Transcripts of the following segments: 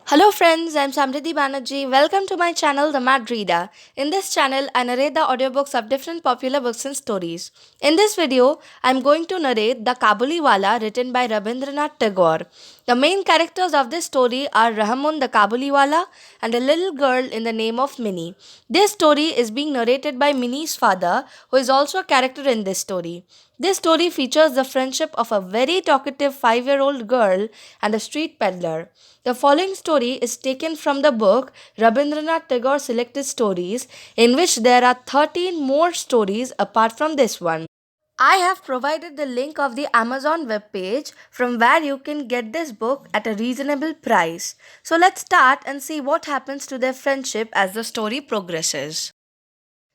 Hello friends, I'm Samriddhi Banerjee. Welcome to my channel, The Mad Reader. In this channel, I narrate the audiobooks of different popular books and stories. In this video, I'm going to narrate The Kabuliwala written by Rabindranath Tagore. The main characters of this story are Rahman the Kabuliwala and a little girl in the name of Minnie. This story is being narrated by Minnie's father, who is also a character in this story. This story features the friendship of a very talkative 5-year-old girl and a street peddler. The following story is taken from the book Rabindranath Tagore Selected Stories, in which there are 13 more stories apart from this one. I have provided the link of the Amazon webpage from where you can get this book at a reasonable price. So let's start and see what happens to their friendship as the story progresses.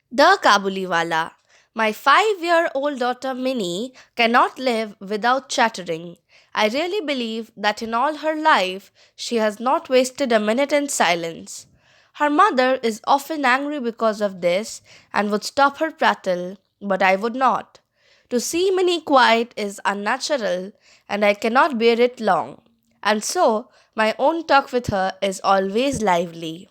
The Kabuliwala. My 5-year-old daughter Minnie cannot live without chattering. I really believe that in all her life she has not wasted a minute in silence. Her mother is often angry because of this and would stop her prattle, but I would not. To see Minnie quiet is unnatural and I cannot bear it long. And so my own talk with her is always lively.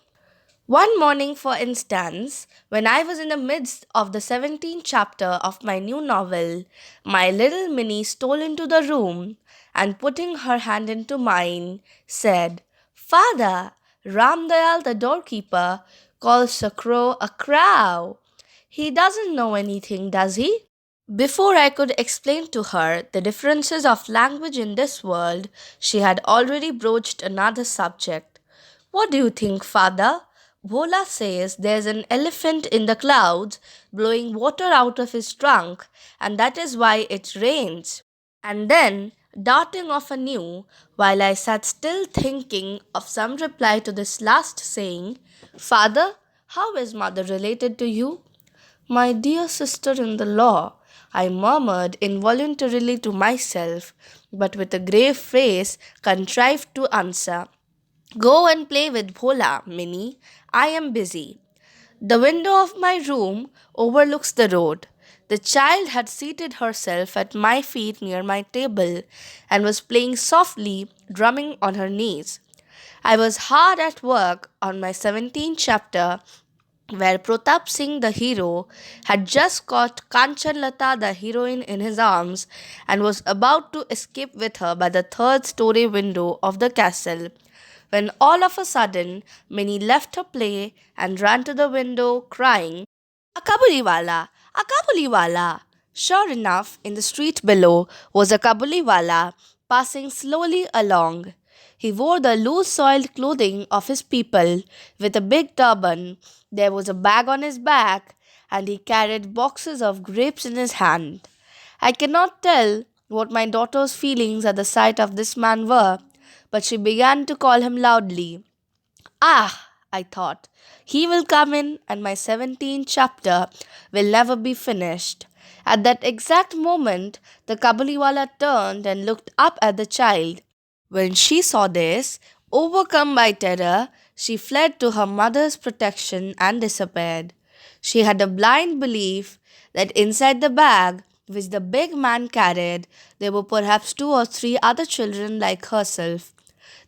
One morning, for instance, when I was in the midst of the 17th chapter of my new novel, my little Minnie stole into the room and putting her hand into mine, said, Father, Ramdayal the doorkeeper calls a crow a crow. He doesn't know anything, does he? Before I could explain to her the differences of language in this world, she had already broached another subject. What do you think, father? Bhola says there's an elephant in the clouds blowing water out of his trunk, and that is why it rains. And then, darting off anew, while I sat still thinking of some reply to this last saying, Father, how is mother related to you? My dear sister in the law, I murmured involuntarily to myself, but with a grave face contrived to answer. Go and play with Bhola, Minnie. I am busy. The window of my room overlooks the road. The child had seated herself at my feet near my table and was playing softly, drumming on her knees. I was hard at work on my 17th chapter where Pratap Singh, the hero, had just caught Kanchanlata, the heroine, in his arms and was about to escape with her by the third story window of the castle. When all of a sudden Minnie left her play and ran to the window, crying, A Kabuliwala! A Kabuliwala! Sure enough, in the street below was a Kabuliwala passing slowly along. He wore the loose soiled clothing of his people with a big turban. There was a bag on his back, and he carried boxes of grapes in his hand. I cannot tell what my daughter's feelings at the sight of this man were, but she began to call him loudly. Ah, I thought, he will come in and my 17th chapter will never be finished. At that exact moment, the Kabuliwala turned and looked up at the child. When she saw this, overcome by terror, she fled to her mother's protection and disappeared. She had a blind belief that inside the bag which the big man carried, there were perhaps 2 or 3 other children like herself.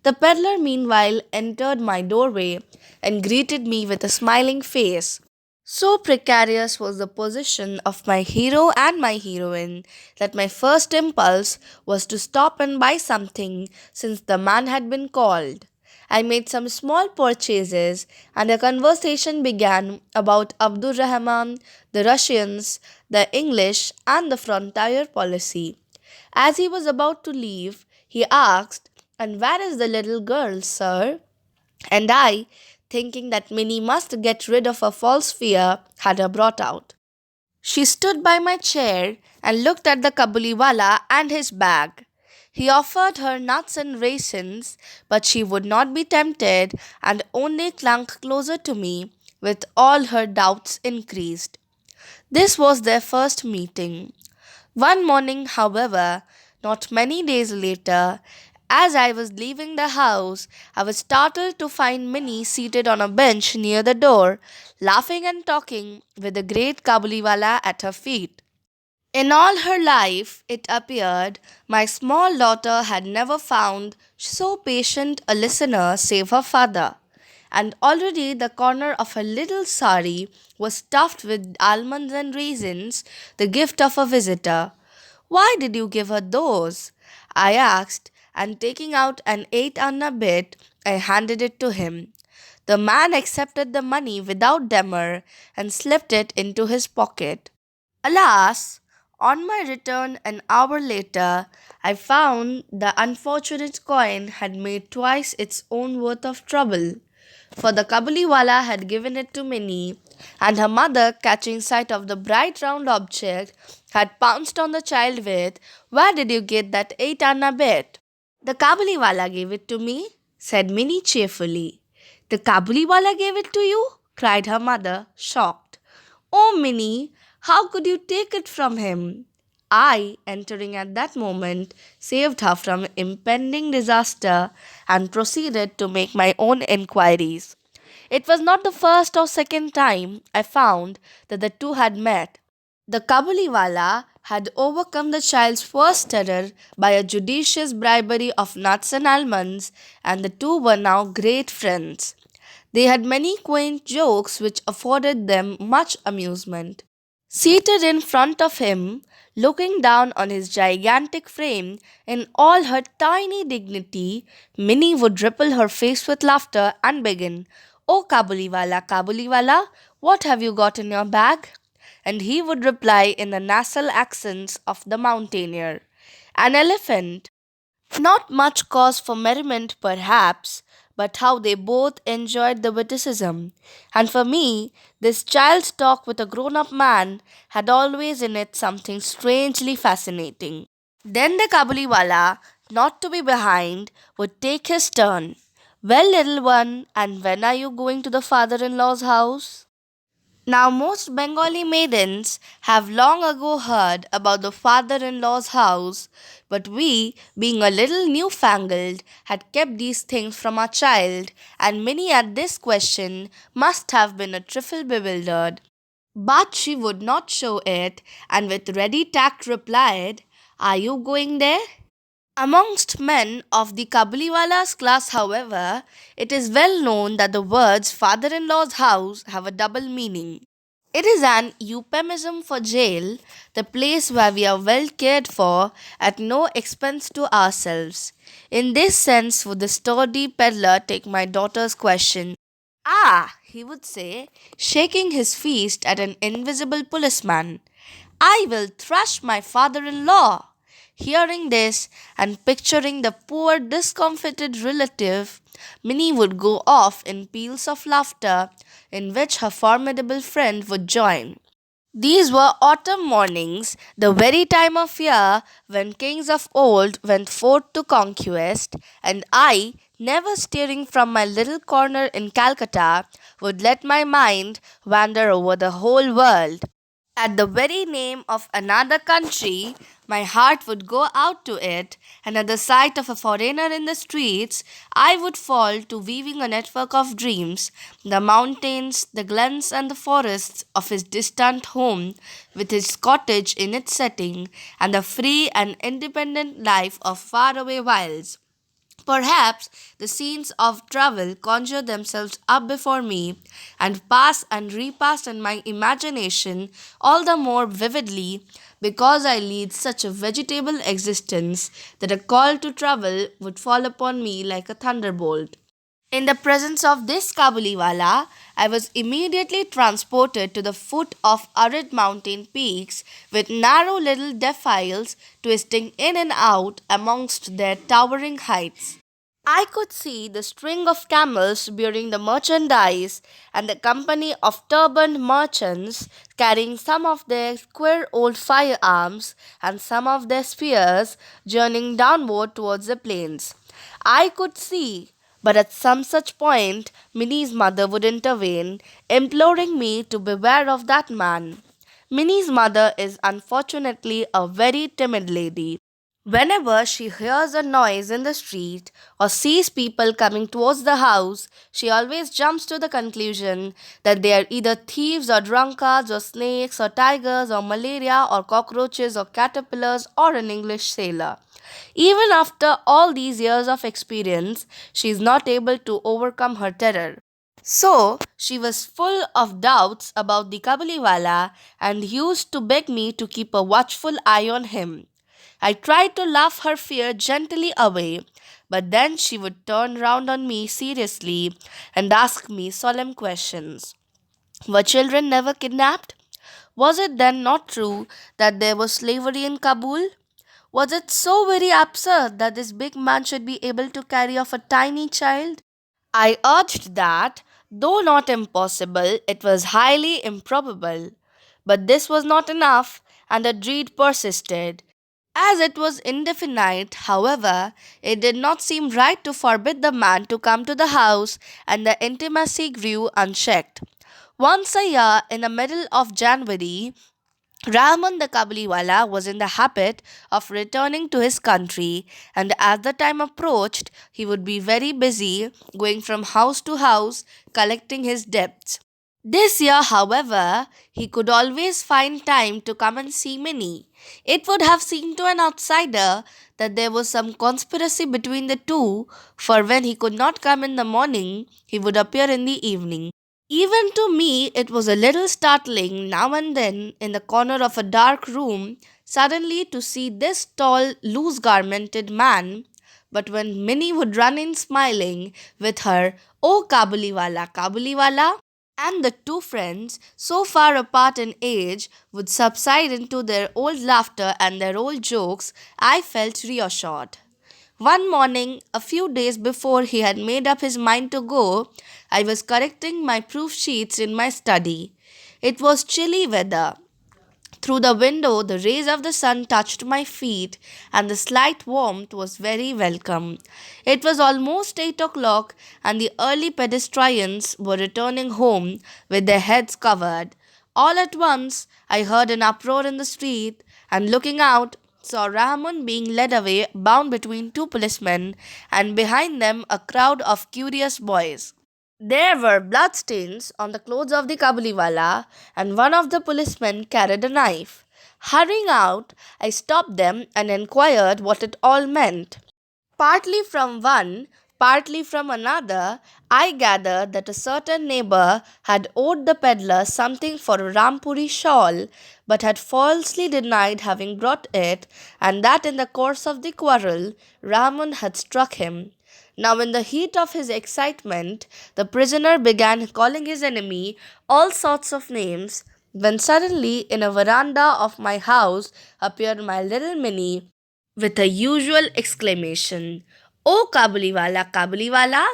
The peddler, meanwhile, entered my doorway and greeted me with a smiling face. So precarious was the position of my hero and my heroine that my first impulse was to stop and buy something since the man had been called. I made some small purchases and a conversation began about Abdur Rahman, the Russians, the English, and the frontier policy. As he was about to leave, he asked, And where is the little girl, sir? And I, thinking that Minnie must get rid of her false fear, had her brought out. She stood by my chair and looked at the Kabuliwala and his bag. He offered her nuts and raisins, but she would not be tempted and only clung closer to me, with all her doubts increased. This was their first meeting. One morning, however, not many days later, as I was leaving the house, I was startled to find Minnie seated on a bench near the door, laughing and talking with the great Kabuliwala at her feet. In all her life, it appeared, my small daughter had never found so patient a listener save her father. And already the corner of her little sari was stuffed with almonds and raisins, the gift of a visitor. Why did you give her those? I asked, and taking out an 8 anna bit, I handed it to him. The man accepted the money without demur and slipped it into his pocket. Alas, on my return an hour later, I found the unfortunate coin had made twice its own worth of trouble, for the Kabuliwala had given it to Minnie, and her mother, catching sight of the bright round object, had pounced on the child with, "Where did you get that 8 anna bit?" "The Kabuliwala gave it to me," said Minnie cheerfully. "The Kabuliwala gave it to you?" cried her mother, shocked. "Oh, Minnie, how could you take it from him?" I, entering at that moment, saved her from impending disaster and proceeded to make my own inquiries. It was not the first or second time I found that the two had met. The Kabuliwala had overcome the child's first terror by a judicious bribery of nuts and almonds, and the two were now great friends. They had many quaint jokes which afforded them much amusement. Seated in front of him, looking down on his gigantic frame in all her tiny dignity, Minnie would ripple her face with laughter and begin, "Oh, Kabuliwala, Kabuliwala, what have you got in your bag?" And he would reply in the nasal accents of the mountaineer, "An elephant." Not much cause for merriment, perhaps, but how they both enjoyed the witticism. And for me, this child's talk with a grown up man had always in it something strangely fascinating. Then the Kabuliwala, not to be behind, would take his turn. "Well, little one, and when are you going to the father in law's house?" Now, most Bengali maidens have long ago heard about the father in law's house, but we, being a little newfangled, had kept these things from our child, and Minnie at this question must have been a trifle bewildered. But she would not show it, and with ready tact replied, "Are you going there?" Amongst men of the Kabuliwala's class, however, it is well known that the words father in law's house have a double meaning. It is an euphemism for jail, the place where we are well cared for at no expense to ourselves. In this sense would the sturdy peddler take my daughter's question. "Ah," he would say, shaking his fist at an invisible policeman, "I will thrash my father in law." Hearing this and picturing the poor discomfited relative, Minnie would go off in peals of laughter, in which her formidable friend would join. These were autumn mornings, the very time of year when kings of old went forth to conquest, and I, never stirring from my little corner in Calcutta, would let my mind wander over the whole world. At the very name of another country, my heart would go out to it, and at the sight of a foreigner in the streets, I would fall to weaving a network of dreams, the mountains, the glens, and the forests of his distant home, with his cottage in its setting, and the free and independent life of faraway wilds. Perhaps the scenes of travel conjure themselves up before me and pass and repass in my imagination all the more vividly because I lead such a vegetable existence that a call to travel would fall upon me like a thunderbolt. In the presence of this Kabuliwala, I was immediately transported to the foot of arid mountain peaks with narrow little defiles twisting in and out amongst their towering heights. I could see the string of camels bearing the merchandise and the company of turbaned merchants carrying some of their queer old firearms and some of their spears journeying downward towards the plains. I could see, but at some such point, Minnie's mother would intervene, imploring me to beware of that man. Minnie's mother is unfortunately a very timid lady. Whenever she hears a noise in the street or sees people coming towards the house, she always jumps to the conclusion that they are either thieves or drunkards or snakes or tigers or malaria or cockroaches or caterpillars or an English sailor. Even after all these years of experience, she is not able to overcome her terror. So, she was full of doubts about the Kabuliwala and used to beg me to keep a watchful eye on him. I tried to laugh her fear gently away, but then she would turn round on me seriously and ask me solemn questions. Were children never kidnapped? Was it then not true that there was slavery in Kabul? Was it so very absurd that this big man should be able to carry off a tiny child? I urged that, though not impossible, it was highly improbable. But this was not enough, and the dread persisted. As it was indefinite, however, it did not seem right to forbid the man to come to the house, and the intimacy grew unchecked. Once a year, in the middle of January, Rahman the Kabuliwala was in the habit of returning to his country, and as the time approached, he would be very busy going from house to house collecting his debts. This year, however, he could always find time to come and see Minnie. It would have seemed to an outsider that there was some conspiracy between the two, for when he could not come in the morning, he would appear in the evening. Even to me, it was a little startling now and then in the corner of a dark room suddenly to see this tall, loose garmented man. But when Minnie would run in smiling with her, "Oh, Kabuliwala, Kabuliwala," and the two friends, so far apart in age, would subside into their old laughter and their old jokes, I felt reassured. One morning, a few days before he had made up his mind to go, I was correcting my proof sheets in my study. It was chilly weather. Through the window, the rays of the sun touched my feet, and the slight warmth was very welcome. It was almost 8 o'clock, and the early pedestrians were returning home with their heads covered. All at once, I heard an uproar in the street, and looking out, saw Rahman being led away, bound between two policemen, and behind them a crowd of curious boys. There were bloodstains on the clothes of the Kabuliwala, and one of the policemen carried a knife. Hurrying out, I stopped them and inquired what it all meant. Partly from one, partly from another, I gathered that a certain neighbor had owed the peddler something for a Rampuri shawl, but had falsely denied having brought it, and that in the course of the quarrel, Rahman had struck him. Now, in the heat of his excitement, the prisoner began calling his enemy all sorts of names, when suddenly, in a veranda of my house, appeared my little Minnie with a usual exclamation, "Oh, Kabuliwala, Kabuliwala!"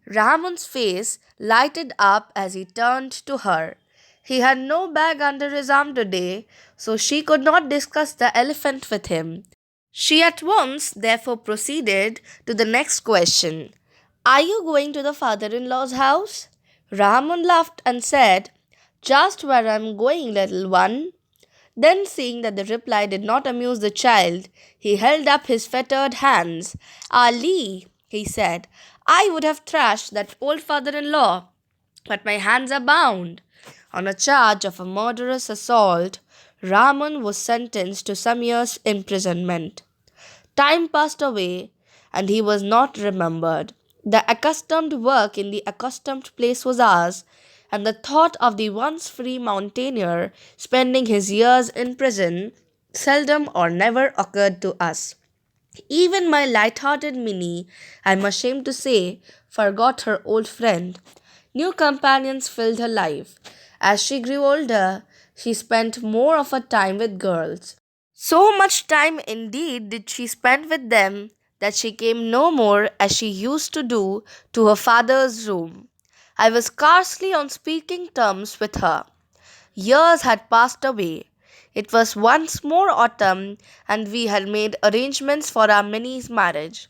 Rahman's face lighted up as he turned to her. He had no bag under his arm today, so she could not discuss the elephant with him. She at once, therefore, proceeded to the next question. "Are you going to the father in law's house?" Rahman laughed and said, "Just where I am going, little one." Then, seeing that the reply did not amuse the child, he held up his fettered hands. "Ali," he said, "I would have thrashed that old father in law, but my hands are bound." On a charge of a murderous assault, Rahman was sentenced to some years' imprisonment. Time passed away, and he was not remembered. The accustomed work in the accustomed place was ours, and the thought of the once free mountaineer spending his years in prison seldom or never occurred to us. Even my light-hearted Minnie, I am ashamed to say, forgot her old friend. New companions filled her life. As she grew older, she spent more of her time with girls. So much time indeed did she spend with them that she came no more as she used to do to her father's room. I was scarcely on speaking terms with her. Years had passed away. It was once more autumn, and we had made arrangements for our Minnie's marriage.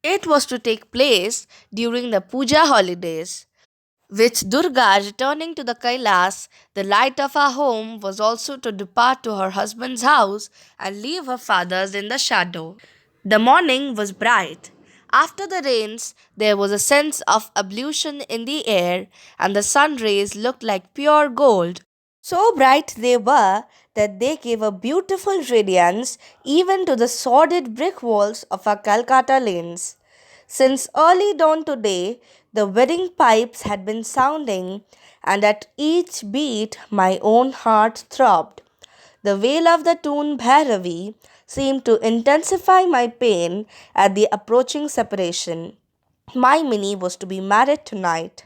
It was to take place during the puja holidays. With Durga returning to the Kailas, the light of her home was also to depart to her husband's house and leave her father's in the shadow. The morning was bright. After the rains, there was a sense of ablution in the air, and the sun rays looked like pure gold. So bright they were that they gave a beautiful radiance even to the sordid brick walls of our Calcutta lanes. Since early dawn today, the wedding pipes had been sounding, and at each beat my own heart throbbed. The wail of the tune Bhairavi seemed to intensify my pain at the approaching separation. My Minnie was to be married tonight.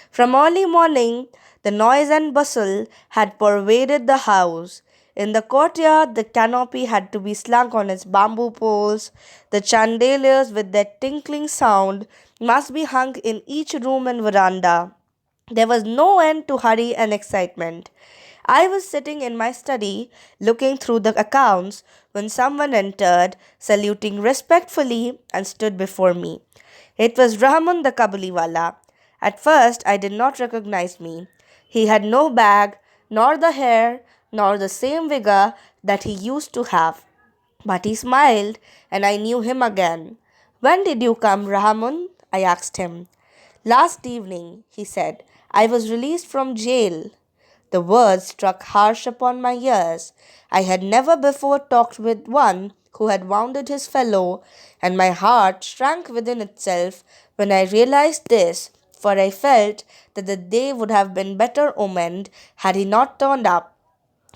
From early morning, the noise and bustle had pervaded the house. In the courtyard, the canopy had to be slung on its bamboo poles. The chandeliers, with their tinkling sound, must be hung in each room and veranda. There was no end to hurry and excitement. I was sitting in my study, looking through the accounts, when someone entered, saluting respectfully, and stood before me. It was Rahman the Kabuliwala. At first, I did not recognize me. He had no bag, nor the hair, nor the same vigor that he used to have. But he smiled, and I knew him again. When did you come, Rahman? I asked him. Last evening, he said. I was released from jail. The words struck harsh upon my ears. I had never before talked with one who had wounded his fellow, and my heart shrank within itself when I realized this, for I felt that the day would have been better omened had he not turned up.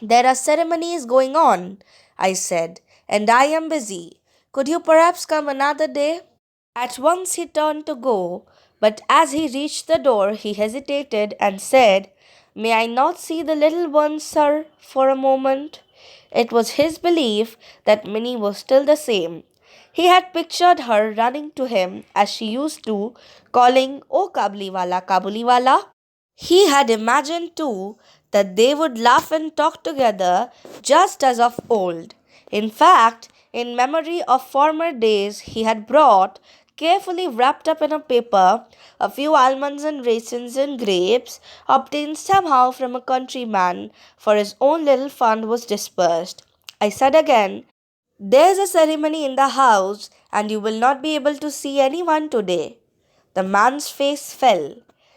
There are ceremonies going on, I said, and I am busy. Could you perhaps come another day? At once he turned to go, but as he reached the door, he hesitated and said, May I not see the little one, sir, for a moment? It was his belief that Minnie was still the same. He had pictured her running to him as she used to, calling, Oh Kabuliwala, Kabuliwala. He had imagined too that they would laugh and talk together just as of old. In fact, in memory of former days, he had brought, carefully wrapped up in a paper, a few almonds and raisins and grapes, obtained somehow from a countryman, for his own little fund was dispersed. I said again, There's a ceremony in the house, and you will not be able to see anyone today. The man's face fell.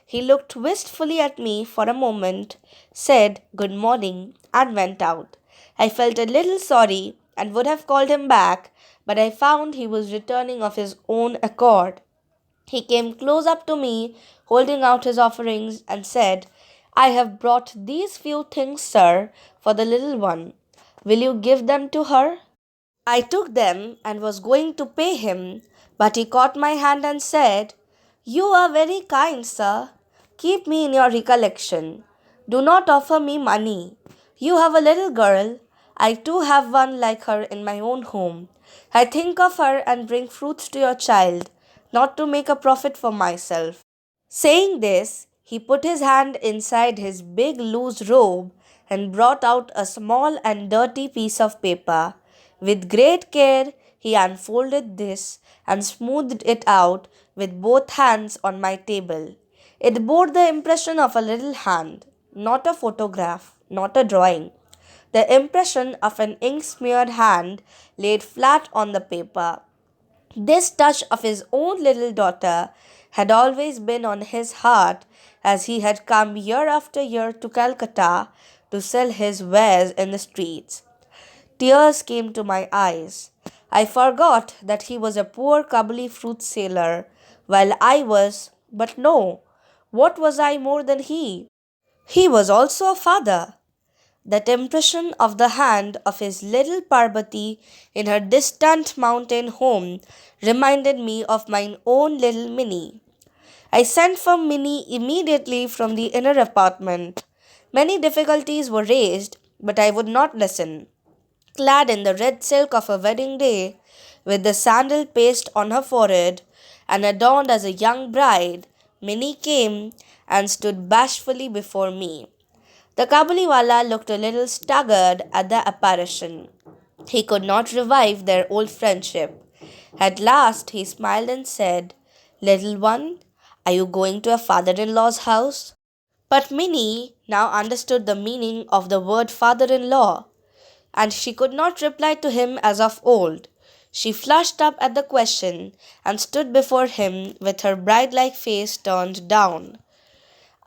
He looked wistfully at me for a moment, said good morning, and went out. I felt a little sorry and would have called him back, but I found he was returning of his own accord. He came close up to me, holding out his offerings, and said, I have brought these few things, sir, for the little one. Will you give them to her? I took them and was going to pay him, but he caught my hand and said, You are very kind, sir. Keep me in your recollection. Do not offer me money. You have a little girl. I too have one like her in my own home. I think of her and bring fruits to your child, not to make a profit for myself. Saying this, he put his hand inside his big loose robe and brought out a small and dirty piece of paper. With great care, he unfolded this and smoothed it out with both hands on my table. It bore the impression of a little hand, not a photograph, not a drawing. The impression of an ink smeared hand laid flat on the paper. This touch of his own little daughter had always been on his heart as he had come year after year to Calcutta to sell his wares in the streets. Tears came to my eyes. I forgot that he was a poor Kabuli fruit seller, while I was, but no, what was I more than he? He was also a father. That impression of the hand of his little Parvati in her distant mountain home reminded me of my own little Minnie. I sent for Minnie immediately from the inner apartment. Many difficulties were raised, but I would not listen. Clad in the red silk of her wedding day, with the sandal paste on her forehead, and adorned as a young bride, Minnie came and stood bashfully before me. The Kabuliwala looked a little staggered at the apparition. He could not revive their old friendship. At last he smiled and said, Little one, Are you going to a father in law's house? But Minnie now understood the meaning of the word father in law, and she could not reply to him as of old. She flushed up at the question and stood before him with her bride like face turned down.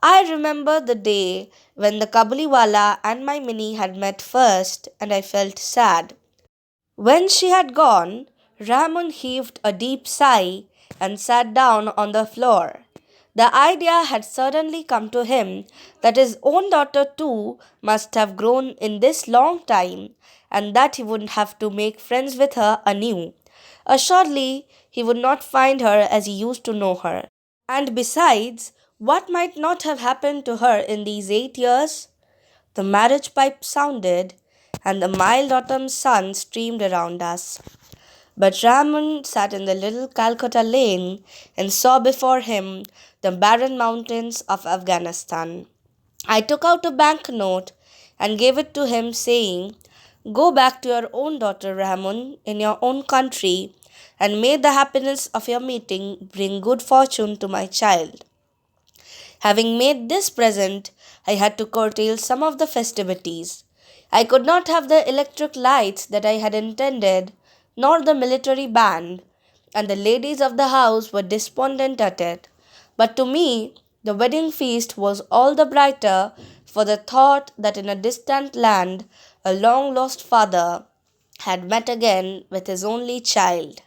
I remember the day when the Kabuliwala and my Minnie had met first, and I felt sad. When she had gone, Ramon heaved a deep sigh and sat down on the floor. The idea had suddenly come to him that his own daughter too must have grown in this long time and that he would have to make friends with her anew. Assuredly, he would not find her as he used to know her. And besides, what might not have happened to her in these 8 years? The marriage pipe sounded, and the mild autumn sun streamed around us. But Raman sat in the little Calcutta lane and saw before him the barren mountains of Afghanistan. I took out a banknote and gave it to him, saying, "Go back to your own daughter, Rahman, in your own country, and may the happiness of your meeting bring good fortune to my child." Having made this present, I had to curtail some of the festivities. I could not have the electric lights that I had intended, nor the military band, and the ladies of the house were despondent at it. But to me, the wedding feast was all the brighter for the thought that in a distant land a long lost father had met again with his only child.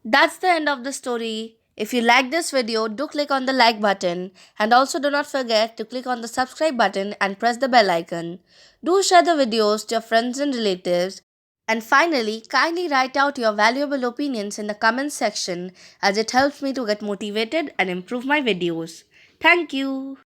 That's the end of the story. If you like this video, do click on the like button and also do not forget to click on the subscribe button and press the bell icon. Do share the videos to your friends and relatives. And finally, kindly write out your valuable opinions in the comments section as it helps me to get motivated and improve my videos. Thank you.